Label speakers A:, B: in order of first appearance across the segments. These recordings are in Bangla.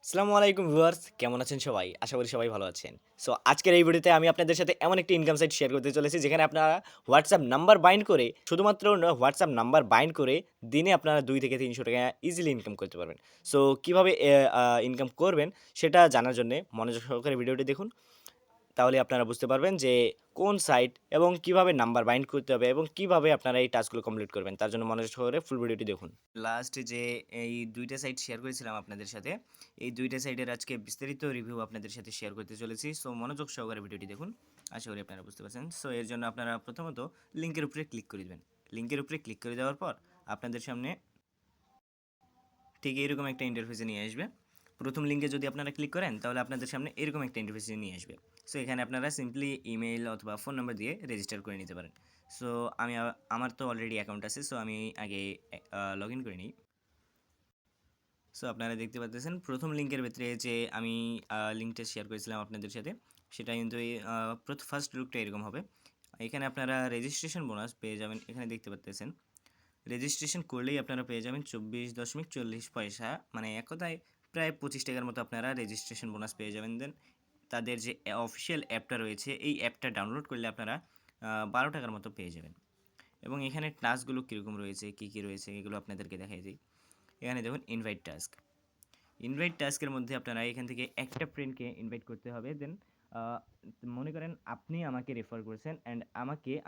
A: আসসালামু আলাইকুম ভিউয়ার্স, কেমন আছেন সবাই? আশা করি সবাই ভালো আছেন। সো আজকের এই ভিডিওতে আমি আপনাদের সাথে এমন একটি ইনকাম সাইট শেয়ার করতে চলেছি যেখানে আপনারা WhatsApp নাম্বার বাইন্ড করে শুধুমাত্র WhatsApp নাম্বার বাইন্ড করে দিনে আপনারা ২ থেকে ৳৩০০ ইজিলি ইনকাম করতে পারবেন। সো কিভাবে ইনকাম করবেন সেটা জানার জন্যে মনোযোগ সহকারে ভিডিওটি দেখুন। তাহলে আপনারা বুঝতে পারবেন যে কোন সাইট এবং কিভাবে নাম্বার বাইন্ড করতে হবে এবং কিভাবে আপনারা এই টাস্কগুলো কমপ্লিট করবেন। তার জন্য মনোযোগ সহকারে ফুল ভিডিওটি দেখুন। লাস্ট যে এই ২ টা সাইট শেয়ার করেছিলাম আপনাদের সাথে, এই ২ টা সাইটের আজকে বিস্তারিত রিভিউ আপনাদের সাথে শেয়ার করতে চলেছি। সো মনোযোগ সহকারে ভিডিওটি দেখুন। আশা করি আপনারা বুঝতে পারছেন। সো এর জন্য আপনারা প্রথমত লিংকের উপরে ক্লিক করে দিবেন। লিংকের উপরে ক্লিক করে দেওয়ার পর আপনাদের সামনে ঠিক এরকম একটা ইন্টারফেসে নিয়ে আসবে। প্রথম লিঙ্কে যদি আপনারা ক্লিক করেন তাহলে আপনাদের সামনে এরকম একটা ইন্টারফেসে নিয়ে আসবে। সো এখানে আপনারা সিম্পলি ইমেইল অথবা ফোন নাম্বার দিয়ে রেজিস্টার করে নিতে পারেন। সো আমার তো অলরেডি অ্যাকাউন্ট আছে, সো আমি আগে লগ ইন করে নিই। সো আপনারা দেখতে পাচ্ছেন প্রথম লিঙ্কের ভেতরে যে আমি লিঙ্কটা শেয়ার করেছিলাম আপনাদের সাথে, সেটা কিন্তু এই ফার্স্ট লুকটা এরকম হবে। এখানে আপনারা রেজিস্ট্রেশন বোনাস পেয়ে যাবেন, এখানে দেখতে পাচ্ছেন। রেজিস্ট্রেশন করলেই আপনারা পেয়ে যাবেন 24.40 পয়সা, মানে এক কথায় প্রায় 25 টাকার মতো আপনারা রেজিস্ট্রেশন বোনাস পেয়ে যাবেন। দেন তাদের যে অফিসিয়াল অ্যাপটা রয়েছে, এই অ্যাপটা ডাউনলোড করলে আপনারা 12 টাকার মতো পেয়ে যাবেন। এবং এখানে টাস্কগুলো কীরকম রয়েছে, কী কী রয়েছে, এগুলো আপনাদেরকে দেখাই দিই। এখানে দেখুন ইনভাইট টাস্ক। ইনভাইট টাস্কের মধ্যে আপনারা এখান থেকে একটা ফ্রেন্ডকে ইনভাইট করতে হবে। দেন মনে করেন আপনি আমাকে রেফার করেছেন অ্যান্ড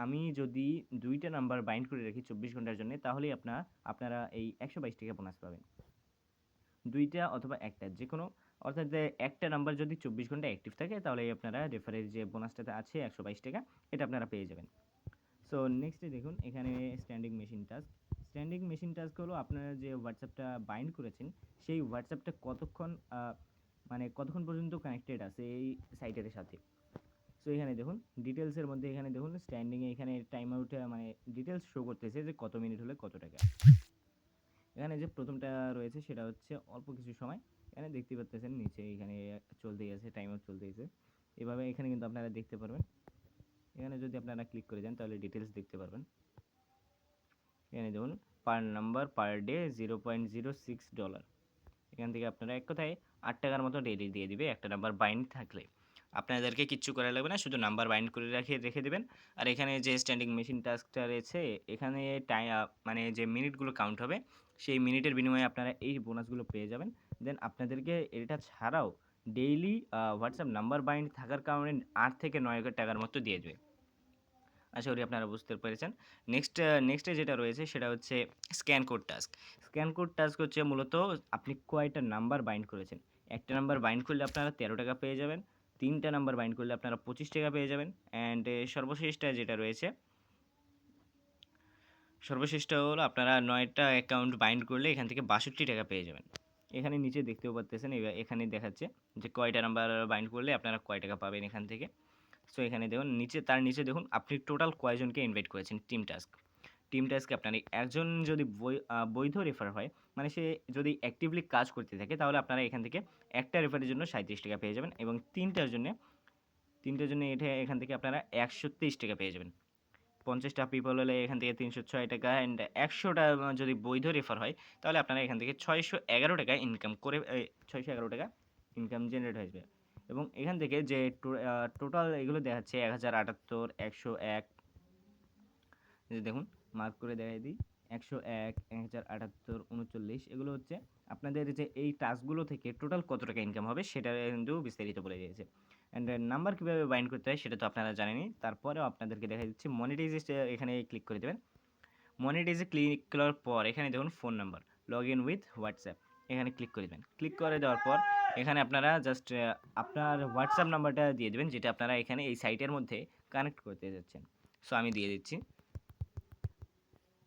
A: আমি যদি ২টা নাম্বার বাইন্ড করে রাখি ২৪ ঘন্টার জন্য, তাহলেই আপনারা এই ১২২ টাকা বোনাস পাবেন। ২টা অথবা ১টা যেকোনো, অর্থাৎ যে একটা নাম্বার যদি ২৪ ঘন্টা অ্যাক্টিভ থাকে তাহলে আপনারা রেফারের যে বোনাসটাতে আছে ১২২ টাকা, এটা আপনারা পেয়ে যাবেন। সো নেক্সটে দেখুন এখানে standing machine task. Standing machine task হলো আপনারা যে হোয়াটসঅ্যাপটা বাইন্ড করেছেন সেই হোয়াটসঅ্যাপটা কতক্ষণ পর্যন্ত কানেক্টেড আছে এই সাইটের সাথে। সো এখানে দেখুন ডিটেলসের মধ্যে, এখানে দেখুন স্ট্যান্ডিংয়ে এখানে টাইম আউটে ডিটেলস শো করতেছে যে কত মিনিট হলে কত টাকা। এখানে যে প্রথমটা রয়েছে সেটা হচ্ছে অল্প কিছু সময়, এখানে দেখতে পাচ্ছেন নিচে এখানে চলতেই আছে, টাইম আউট চলতেই আছে। এভাবে এখানে কিন্তু আপনারা দেখতে পারবেন। এখানে যদি আপনারা ক্লিক করে দেন তাহলে ডিটেলস দেখতে পারবেন। এখানে দেখুন পার নাম্বার পার ডে $0.06। এখান থেকে আপনারা এক কথায় ৮ টাকার মতো ডেইলি দিয়ে দিবে একটা নাম্বার বাইন্ড থাকলে। আপনাদেরকে কিচ্ছু করা লাগবে না, শুধু নাম্বার বাইন্ড করে রেখে দেবেন। আর এখানে যে স্ট্যান্ডিং মেশিন টাস্কটা রয়েছে, এখানে মানে যে মিনিটগুলো কাউন্ট হবে, সেই মিনিটের বিনিময়ে আপনারা এই বোনাসগুলো পেয়ে যাবেন। দেন আপনাদেরকে এটা ছাড়াও ডেইলি হোয়াটসঅ্যাপ নাম্বার বাইন্ড থাকার কারণে ৮ থেকে ৯ টাকার মতো দিয়ে দেবে। আশা করি আপনারা বুঝতে পেরেছেন। নেক্সটে যেটা রয়েছে সেটা হচ্ছে scan code task. Scan code task হচ্ছে মূলত আপনি কয়টা নাম্বার বাইন্ড করেছেন। একটা নাম্বার বাইন্ড করলে আপনারা ১৩ টাকা পেয়ে যাবেন। ৩টা নাম্বার বাইন্ড করলে আপনারা ২৫ টাকা পেয়ে যাবেন। অ্যান্ড সর্বশেষটা যেটা রয়েছে, সর্বশেষটা হলো আপনারা ৯টা অ্যাকাউন্ট বাইন্ড করলে এখান থেকে ৬২ টাকা পেয়ে যাবেন। এখানে নিচে দেখতেও পাচ্ছেন, এখানে দেখাচ্ছে যে কয়টা নাম্বার বাইন্ড করলে আপনারা কয় টাকা পাবেন এখান থেকে। সো এখানে দেখুন তার নিচে দেখুন আপনি টোটাল কয়জনকে ইনভাইট করেছেন টিম টাস্কে আপনার একজন যদি বৈধ রেফার হয়, মানে সে যদি অ্যাক্টিভলি কাজ করতে থাকে, তাহলে আপনারা এখান থেকে একটা রেফারের জন্য ৩৭ টাকা পেয়ে যাবেন এবং তিনটার জন্য এখান থেকে আপনারা ১২৩ টাকা পেয়ে যাবেন। ৫০টা পিপল হলে এখান থেকে ৩০৬ টাকা, অ্যান্ড ১০০টা যদি বৈধ রেফার হয় তাহলে আপনারা এখান থেকে ৬১১ টাকা ইনকাম করে ৬১১ টাকা ইনকাম জেনারেট হয়ে যাবে। এবং এখান থেকে যে টোটাল এগুলো দেখাচ্ছে ১০৭৮, ১০১, যে দেখুন মার্ক করে দেখাই দিই, ১০১, ১০৭৮, ৩৯, এগুলো হচ্ছে আপনাদের যে এই টাস্কগুলো থেকে টোটাল কত টাকা ইনকাম হবে সেটা কিন্তু বিস্তারিত বলে দিয়েছে। অ্যান্ড নাম্বার কীভাবে বাইন্ড করতে হয় সেটা তো আপনারা জানেনই, তারপরেও আপনাদেরকে দেখা দিচ্ছি মনিটাইজে এখানে ক্লিক করে দেবেন। মনিটাইজে ক্লিক করার পর এখানে দেখুন phone number, log in with WhatsApp, এখানে ক্লিক করে দেবেন। ক্লিক করে দেওয়ার পর এখানে আপনারা জাস্ট আপনার হোয়াটসঅ্যাপ নাম্বারটা দিয়ে দেবেন, যেটা আপনারা এখানে এই সাইটের মধ্যে কানেক্ট করতে যাচ্ছেন। সো আমি দিয়ে দিচ্ছি।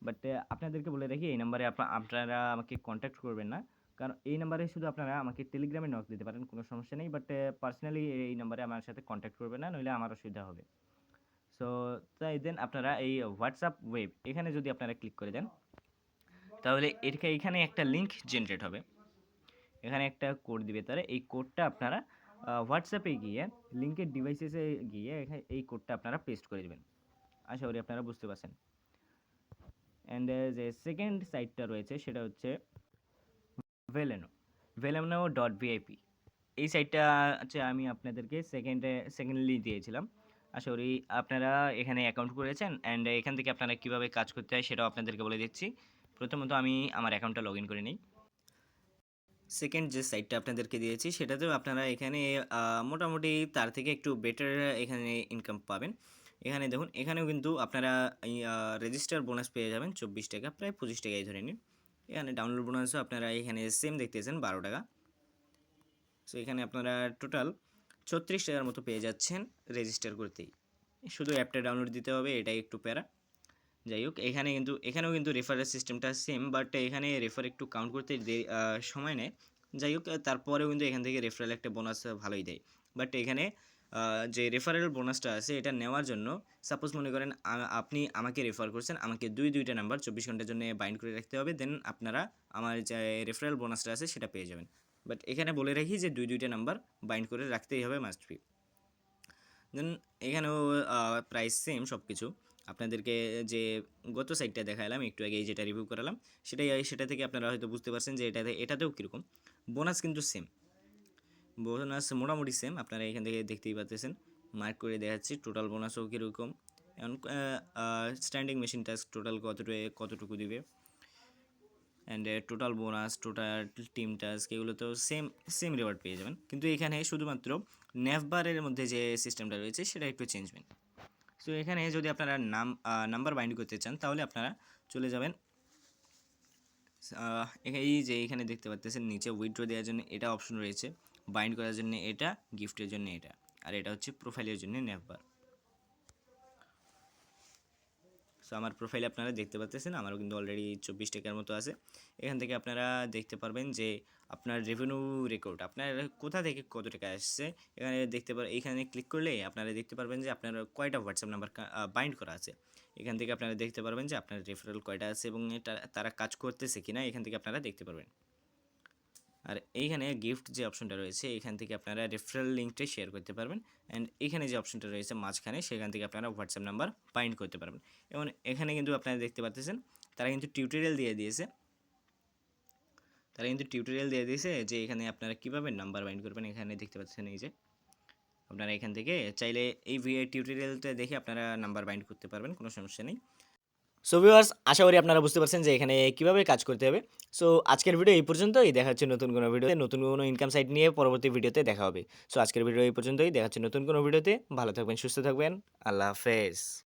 A: বাট আপনাদেরকে বলে রাখি, এই নাম্বারে আপনারা আমাকে কন্ট্যাক্ট করবেন না, কারণ এই নাম্বারে শুধু আপনারা আমাকে টেলিগ্রামে নক দিতে পারেন, কোনো সমস্যা নেই। বাট পার্সোনালি এই নাম্বারে আমার সাথে কন্ট্যাক্ট করবেন না, নইলে আমার অসুবিধা হবে। সো তাই দেন আপনারা এই হোয়াটসঅ্যাপ ওয়েব এখানে যদি আপনারা ক্লিক করে দেন, তাহলে এখানে একটা লিঙ্ক জেনারেট হবে। এখানে একটা কোড দিবে তারা, এই কোডটা আপনারা হোয়াটসঅ্যাপে গিয়ে লিঙ্কের ডিভাইসেসে গিয়ে এই কোডটা আপনারা পেস্ট করে দেবেন। আশা করি আপনারা বুঝতে পারছেন। অ্যান্ড যে সেকেন্ড সাইটটা রয়েছে সেটা হচ্ছে ভেলেনো। velamno.vip এই সাইটটা আমি আপনাদেরকে সেকেন্ডলি দিয়েছিলাম। আশা করি আপনারা এখানে অ্যাকাউন্ট করেছেন অ্যান্ড এখান থেকে আপনারা কিভাবে কাজ করতে হয় সেটাও আপনাদেরকে বলে দিচ্ছি। প্রথমত আমি আমার অ্যাকাউন্টটা লগইন করে নিই। সেকেন্ড যে সাইটটা আপনাদেরকে দিয়েছি সেটাতেও আপনারা এখানে মোটামুটি তার থেকে একটু বেটার এখানে ইনকাম পাবেন। এখানে দেখুন, এখানেও কিন্তু আপনারা রেজিস্টার বোনাস পেয়ে যাবেন 24 টাকা, প্রায় 25 টাকাই ধরে নিন। এখানে ডাউনলোড বোনাসও আপনারা এখানে সেম দেখতেছেন 12 টাকা। সো এখানে আপনারা টোটাল 36 টাকার মতো পেয়ে যাচ্ছেন রেজিস্টার করতেই। শুধু অ্যাপটা ডাউনলোড দিতে হবে, এটাই একটু প্যারা। যাই হোক, এখানেও কিন্তু রেফারেল সিস্টেমটা সেম, বাট এখানে রেফার একটু কাউন্ট করতে সময় নেয়। যাই হোক, তারপরেও কিন্তু এখান থেকে রেফারেল একটা বোনাস ভালোই দেয়। বাট এখানে যে রেফারেল বোনাসটা আছে এটা নেওয়ার জন্য, সাপোজ মনে করেন আপনি আমাকে রেফার করছেন, আমাকে দুইটা নাম্বার 24 ঘন্টার জন্য বাইন্ড করে রাখতে হবে, দেন আপনারা আমার যে রেফারেল বোনাসটা আছে সেটা পেয়ে যাবেন। বাট এখানে বলে রাখি যে দুইটা নাম্বার বাইন্ড করে রাখতেই হবে, মাস্ট বি। দেন এখানেও প্রাইস সেম সব কিছু। আপনাদেরকে যে গত সাইটটা দেখালাম একটু আগে, যেটা রিভিউ করালাম, সেটা থেকে আপনারা হয়তো বুঝতে পারছেন যে এটাতেও কীরকম বোনাস কিন্তু সেম। বোনাস মোটামুটি সেম, আপনারা এখান থেকে দেখতেই পাচ্ছেন, মার্ক করে দেখাচ্ছি টোটাল বোনাসও কীরকম। এখন স্ট্যান্ডিং মেশিন টাস্ক টোটাল কতটুকু দিবে, and total bonus, total team task, এগুলো তো সেম রিওয়ার্ড পেয়ে যাবেন। কিন্তু এখানে শুধুমাত্র নেভবারের মধ্যে যে সিস্টেমটা রয়েছে সেটা একটু চেঞ্জমেন্ট। সো এখানে যদি আপনারা নাম্বার বাইন্ড করতে চান তাহলে আপনারা চলে যাবেন, এই যে এখানে দেখতে পাচ্ছেন নিচে উইথড্র দেওয়ার জন্য এটা অপশন রয়েছে, বাইন্ড করার জন্য এটা, গিফটের জন্য এটা, আর এটা হচ্ছে প্রোফাইলের জন্য নেভবার। সো আমার প্রোফাইলে আপনারা দেখতে পাচ্ছেন আমারও কিন্তু অলরেডি 24 টাকার মতো আছে। এখান থেকে আপনারা দেখতে পারবেন যে আপনার রেভিনিউ রেকর্ড, আপনার কোথা থেকে কত টাকা আসছে এখানে এইখানে ক্লিক করলে আপনারা দেখতে পারবেন যে আপনার কয়টা হোয়াটসঅ্যাপ নাম্বার বাইন্ড করা আছে। এখান থেকে আপনারা দেখতে পারবেন যে আপনার রেফারেল কয়টা আছে এবং তারা কাজ করতেছে কিনা এখান থেকে আপনারা দেখতে পারবেন। আর এইখানে গিফট যে অপশনটা রয়েছে এখান থেকে আপনারা রেফারেল লিঙ্কটা শেয়ার করতে পারবেন, অ্যান্ড এখানে যে অপশনটা রয়েছে মাঝখানে সেখান থেকে আপনারা হোয়াটসঅ্যাপ নাম্বার বাইন্ড করতে পারবেন। এবং এখানে কিন্তু আপনারা দেখতে পাচ্ছেন তারা কিন্তু টিউটোরিয়াল দিয়ে দিয়েছে যে এখানে আপনারা কীভাবে নাম্বার বাইন্ড করবেন। এখানে দেখতে পাচ্ছেন এই যে আপনারা এখান থেকে চাইলে এই টিউটোরিয়ালটা দেখে আপনারা নাম্বার বাইন্ড করতে পারবেন, কোনো সমস্যা নেই। সো ভিউয়ার্স, আশা করি আপনারা বুঝতে পারছেন যে এখানে কিভাবে কাজ করতে হবে। সো আজকের ভিডিও এই পর্যন্তই, দেখা হচ্ছে নতুন কোনো ভিডিওতে, নতুন কোনো ইনকাম সাইট নিয়ে পরবর্তী ভিডিওতে দেখা হবে। সো আজকের ভিডিও এই পর্যন্তই, দেখা হচ্ছে নতুন কোনো ভিডিওতে। ভালো থাকবেন, সুস্থ থাকবেন, আল্লাহ হাফেজ।